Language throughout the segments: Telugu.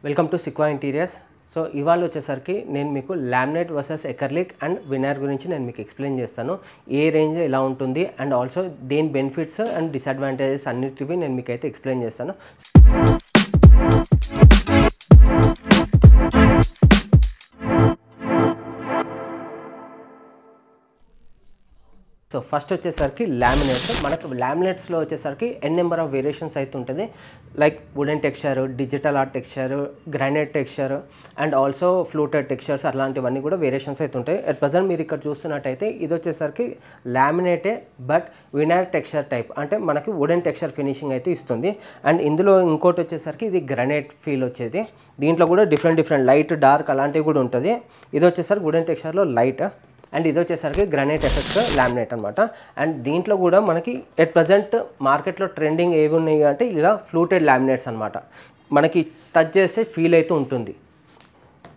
Welcome to Sikwa interiors. So ఇవాళ వచ్చేసరికి నేను మీకు laminate versus acrylic and veneer గురించి నేను మీకు ఎక్స్ప్లెయిన్ చేస్తాను. ఏ రేంజ్ ఎలా ఉంటుంది అండ్ ఆల్సో దేని బెనిఫిట్స్ అండ్ డిసడ్వాంటేజెస్ అన్నిటివి నేను మీకు అయితే ఎక్స్ప్లెయిన్ చేస్తాను. సో ఫస్ట్ వచ్చేసరికి లామినేట్స్. మనకు లామినేట్స్లో వచ్చేసరికి ఎన్ నెంబర్ ఆఫ్ వేరియేషన్స్ అయితే ఉంటుంది. Like wooden texture, digital art texture, granite texture and also fluted textures అలాంటివన్నీ కూడా వేరియేషన్స్ అయితే ఉంటాయి. అట్ ప్రజెంట్ మీరు ఇక్కడ చూస్తున్నట్టయితే ఇది వచ్చేసరికి లామినేటే బట్ వినైర్ టెక్స్చర్ టైప్, అంటే మనకి వుడెన్ టెక్స్చర్ ఫినిషింగ్ అయితే ఇస్తుంది. అండ్ ఇందులో ఇంకోటి వచ్చేసరికి ఇది గ్రానైట్ ఫీల్ వచ్చేది. దీంట్లో కూడా డిఫరెంట్ లైట్, డార్క్ అలాంటివి కూడా ఉంటుంది. ఇది వచ్చేసరికి వుడెన్ టెక్స్చర్లో లైట్ అండ్ ఇది వచ్చేసరికి గ్రానైట్ ఎఫెక్ట్ లామినేట్ అనమాట. అండ్ దీంట్లో కూడా మనకి ఎట్ ప్రజెంట్ మార్కెట్లో ట్రెండింగ్ ఏవి ఉన్నాయి అంటే ఇలా ఫ్లూటెడ్ లామినేట్స్ అనమాట. మనకి టచ్ చేస్తే ఫీల్ అయితే ఉంటుంది.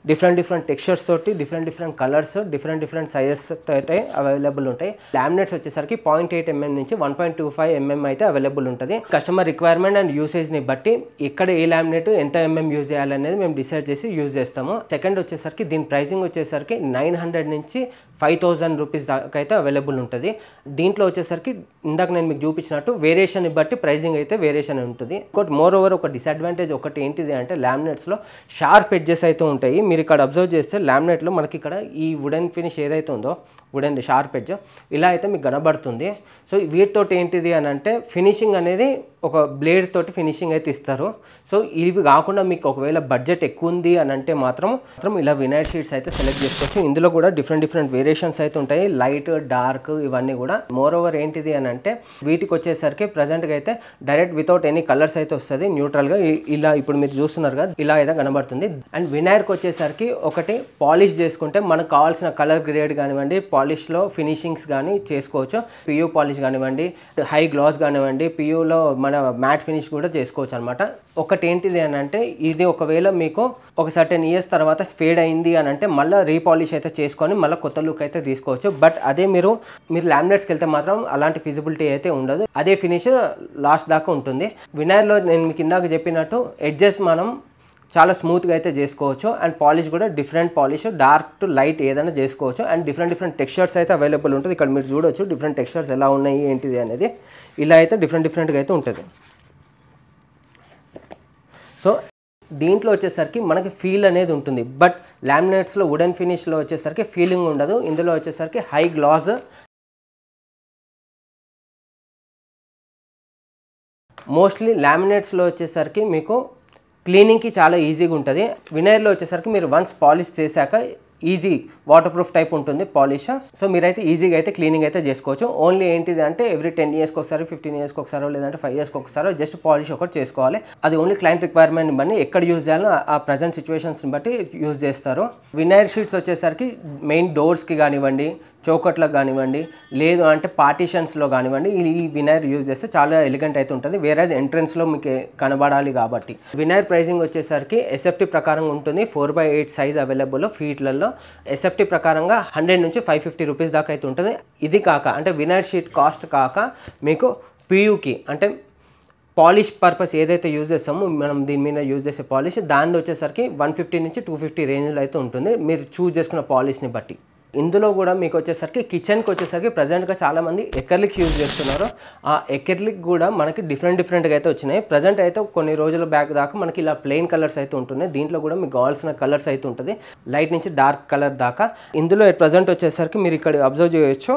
డిఫరెంట్ టెక్స్చర్స్ తోటి డిఫరెంట్ కలర్స్, డిఫరెంట్ సైజెస్ అయితే అవైలబుల్ ఉంటాయి. లామినేట్స్ వచ్చేసరికి 0.8 mm నుంచి 1.25 mm అయితే అవైలబుల్ ఉంటుంది. కస్టమర్ రిక్వైర్మెంట్ అండ్ యూసేజ్ని బట్టి ఇక్కడ ఏ లామినేట్ ఎంత యూజ్ చేయాలనేది మేము డిసైడ్ చేసి యూజ్ చేస్తాము. సెకండ్ వచ్చేసరికి దీని ప్రైసింగ్ వచ్చేసరికి 900 నుంచి 5000 రూపీస్ దాకా అయితే అవైలబుల్ ఉంటుంది. దీంట్లో వచ్చేసరికి ఇందాక నేను మీకు చూపించినట్టు వేరియేషన్ బట్టి ప్రైసింగ్ అయితే వేరియేషన్ ఉంటుంది. ఇంకోటి మోర్ ఓవర్ ఒక డిసడ్వాంటేజ్ ఒకటి ఏంటిది అంటే లామినేట్స్లో షార్ప్ ఎడ్జెస్ అయితే ఉంటాయి. మీరు ఇక్కడ అబ్జర్వ్ చేస్తే లామినేట్లో మనకి ఇక్కడ ఈ వుడెన్ ఫినిష్ ఏదైతే ఉందో, వుడెన్ షార్ప్ ఎడ్జ్ ఇలా అయితే మీకు కనబడుతుంది. సో వీటితోటి ఏంటిది అని అంటే ఫినిషింగ్ అనేది ఒక బ్లేడ్ తోటి ఫినిషింగ్ అయితే ఇస్తారు. సో ఇవి కాకుండా మీకు ఒకవేళ బడ్జెట్ ఎక్కువ ఉంది అని అంటే మాత్రం ఇలా వినైర్ షీట్స్ అయితే సెలెక్ట్ చేసుకోవచ్చు. ఇందులో కూడా డిఫరెంట్ వేరియేషన్స్ అయితే ఉంటాయి, లైట్, డార్క్ ఇవన్నీ కూడా. మోర్ ఓవర్ ఏంటిది అని అంటే వీటికి వచ్చేసరికి ప్రజెంట్గా అయితే డైరెక్ట్ వితౌట్ ఎనీ కలర్స్ అయితే వస్తుంది న్యూట్రల్గా. ఇలా ఇప్పుడు మీరు చూస్తున్నారు కదా, ఇలా అయితే కనబడుతుంది. అండ్ వినైర్కి వచ్చేసరికి ఒకటి పాలిష్ చేసుకుంటే మనకు కావాల్సిన కలర్ గ్రేడ్ కానివ్వండి, పాలిష్లో ఫినిషింగ్స్ కానీ చేసుకోవచ్చు. పియూ పాలిష్ కానివ్వండి, హై గ్లాస్ కానివ్వండి, పియూలో మన మ్యాట్ ఫినిష్ కూడా చేసుకోవచ్చు అనమాట. ఒకటి ఏంటిది అని అంటే ఇది ఒకవేళ మీకు ఒక సర్టెన్ ఇయర్స్ తర్వాత ఫేడ్ అయింది అని అంటే మళ్ళీ రీపాలిష్ అయితే చేసుకొని మళ్ళీ కొత్త లుక్ అయితే తీసుకోవచ్చు. బట్ అదే మీరు లామినేట్స్కి వెళ్తే మాత్రం అలాంటి ఫిజిబిలిటీ అయితే ఉండదు. అదే ఫినిష్ లాస్ట్ దాకా ఉంటుంది. వినైర్లో నేను మీకు ఇందాక చెప్పినట్టు ఎడ్జెస్ మనం చాలా స్మూత్గా అయితే చేసుకోవచ్చు. అండ్ పాలిష్ కూడా different polish, dark to light ఏదైనా చేసుకోవచ్చు. అండ్ డిఫరెంట్ టెక్స్చర్స్ అయితే అవైలబుల్ ఉంటుంది. ఇక్కడ మీరు చూడవచ్చు డిఫరెంట్ టెక్స్చర్స్ ఎలా ఉన్నాయి ఏంటిది అనేది. ఇలా అయితే డిఫరెంట్గా అయితే ఉంటుంది. సో దీంట్లో వచ్చేసరికి మనకి ఫీల్ అనేది ఉంటుంది. బట్ లామినేట్స్లో వుడెన్ ఫినిష్లో వచ్చేసరికి ఫీలింగ్ ఉండదు. ఇందులో వచ్చేసరికి హై గ్లాస్, మోస్ట్లీ లామినేట్స్లో వచ్చేసరికి మీకు క్లీనింగ్కి చాలా ఈజీగా ఉంటుంది. వినైర్లో వచ్చేసరికి మీరు వన్స్ పాలిష్ చేశాక ఈజీ వాటర్ ప్రూఫ్ టైప్ ఉంటుంది పాలిష్. సో మీరైతే ఈజీగా అయితే క్లీనింగ్ అయితే చేసుకోవచ్చు. ఓన్లీ ఏంటిది అంటే ఎవ్రీ 10 ఇయర్స్కి ఒకసారి, 15 ఇయర్స్కి ఒకసారి, లేదంటే 5 ఇయర్స్కి ఒకసారి జస్ట్ పాలిష్ ఒకటి చేసుకోవాలి. అది ఓన్లీ క్లయింట్ రిక్వైర్మెంట్ని బట్టి ఎక్కడ యూజ్ చేయాలో ఆ ప్రజెంట్ సిచ్యువేషన్స్ని బట్టి యూజ్ చేస్తారు. వినైర్ షీట్స్ వచ్చేసరికి మెయిన్ డోర్స్కి కానివ్వండి, చౌకట్లకు కానివ్వండి, లేదు అంటే పార్టీషన్స్లో కానివ్వండి ఈ వినైర్ యూజ్ చేస్తే చాలా ఎలిగెంట్ అయితే ఉంటుంది. వేరే ఎంట్రన్స్లో మీకు కనబడాలి కాబట్టి. వినైర్ ప్రైసింగ్ వచ్చేసరికి ఎస్ఎఫ్టీ ప్రకారం ఉంటుంది. 4/8 సైజ్ అవైలబుల్ ఫీట్లలో. ఎస్ఎఫ్టీ ప్రకారంగా 100 నుంచి 550 రూపీస్ దాకా అయితే ఉంటుంది. ఇది కాక అంటే వినైర్ షీట్ కాస్ట్ కాక మీకు పియూకి అంటే పాలిష్ పర్పస్ ఏదైతే యూజ్ చేస్తామో మనం దీని మీద యూజ్ చేసే పాలిష్, దాని వచ్చేసరికి 150 నుంచి 250 రేంజ్లో అయితే ఉంటుంది మీరు చూజ్ చేసుకున్న పాలిష్ని బట్టి. ఇందులో కూడా మీకు వచ్చేసరికి కిచెన్కి వచ్చేసరికి ప్రజెంట్గా చాలామంది ఎకర్లిక్ యూజ్ చేస్తున్నారు. ఆ ఎకర్లిక్ కూడా మనకి డిఫరెంట్గా అయితే వచ్చినాయి. ప్రజెంట్ అయితే కొన్ని రోజుల బ్యాక్ దాకా మనకి ఇలా ప్లెయిన్ కలర్స్ అయితే ఉంటున్నాయి. దీంట్లో కూడా మీకు కావాల్సిన కలర్స్ అయితే ఉంటుంది, లైట్ నుంచి డార్క్ కలర్ దాకా. ఇందులో ప్రజెంట్ వచ్చేసరికి మీరు ఇక్కడ అబ్జర్వ్ చేయొచ్చు,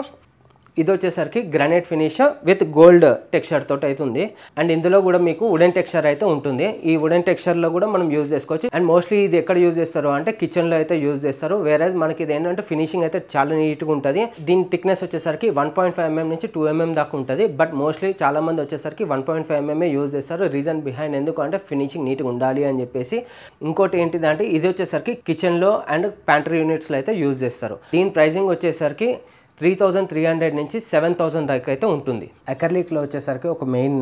ఇది వచ్చేసరికి granite finish with gold texture తోటి అవుతుంది. అండ్ ఇందులో కూడా మీకు వుడెన్ టెక్స్చర్ అయితే ఉంటుంది. ఈ వుడెన్ టెక్స్చర్లో కూడా మనం యూజ్ చేసుకోవచ్చు. అండ్ మోస్ట్లీ ఇది ఎక్కడ యూజ్ చేస్తారు అంటే కిచెన్లో అయితే యూజ్ చేస్తారు. వేరే మనకి ఇది ఏంటంటే ఫినిషింగ్ అయితే చాలా నీట్గా ఉంటుంది. దీని థిక్నెస్ వచ్చేసరికి 1.5 mm నుంచి 2 mm దాకా ఉంటుంది. బట్ మోస్ట్లీ చాలా మంది వచ్చేసరికి 1.5 mm యూజ్ చేస్తారు. రీజన్ బిహైండ్ ఎందుకు అంటే ఫినిషింగ్ నీట్గా ఉండాలి అని చెప్పేసి. ఇంకోటి ఏంటిది అంటే ఇది వచ్చేసరికి కిచెన్లో అండ్ ప్యాంట్రీ యూనిట్స్లో అయితే యూజ్ చేస్తారు. దీని ప్రైసింగ్ వచ్చేసరికి 3300 నుంచి 7000 దాకా అయితే ఉంటుంది. అక్రిలిక్లో వచ్చేసరికి ఒక మెయిన్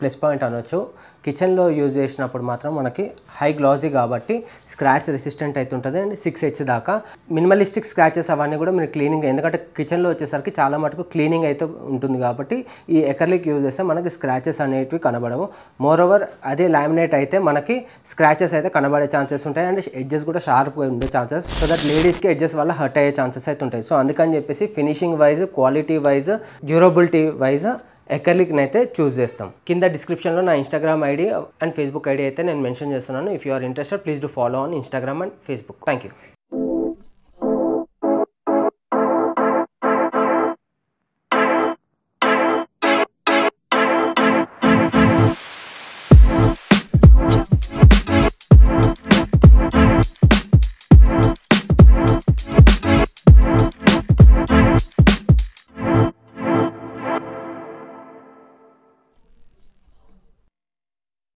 ప్లస్ పాయింట్ అనొచ్చు. కిచెన్లో యూజ్ చేసినప్పుడు మాత్రం మనకి హై గ్లాసీ కాబట్టి స్క్రాచ్ రెసిస్టెంట్ అయితే ఉంటుంది అండ్ 6H దాకా. మినిమలిస్టిక్ స్క్రాచెస్ అవన్నీ కూడా మీరు క్లీనింగ్, ఎందుకంటే కిచెన్లో వచ్చేసరికి చాలా మటుకు క్లీనింగ్ అయితే ఉంటుంది కాబట్టి ఈ ఎకర్లిక్ యూజ్ చేస్తే మనకి స్క్రాచెస్ అనేటివి కనబడవు. మోర్ ఓవర్ అదే లామినేట్ అయితే మనకి స్క్రాచెస్ అయితే కనబడే ఛాన్సెస్ ఉంటాయి అండ్ ఎడ్జెస్ కూడా షార్ప్గా ఉండే ఛాన్సెస్, సో దట్ లేడీస్కి ఎడ్జెస్ వల్ల హర్ట్ అయ్యే ఛాన్సెస్ అయితే ఉంటాయి. సో అందుకని చెప్పేసి finishing wise, quality wise, durability wise ఎకర్లిక్ని అయితే చూస్ చేస్తాం. కింద డిస్క్రిప్షన్లో నా Instagram ID and Facebook ID అయితే నేను మెన్షన్ చేస్తున్నాను. If you are interested please do follow on Instagram and Facebook. Thank you.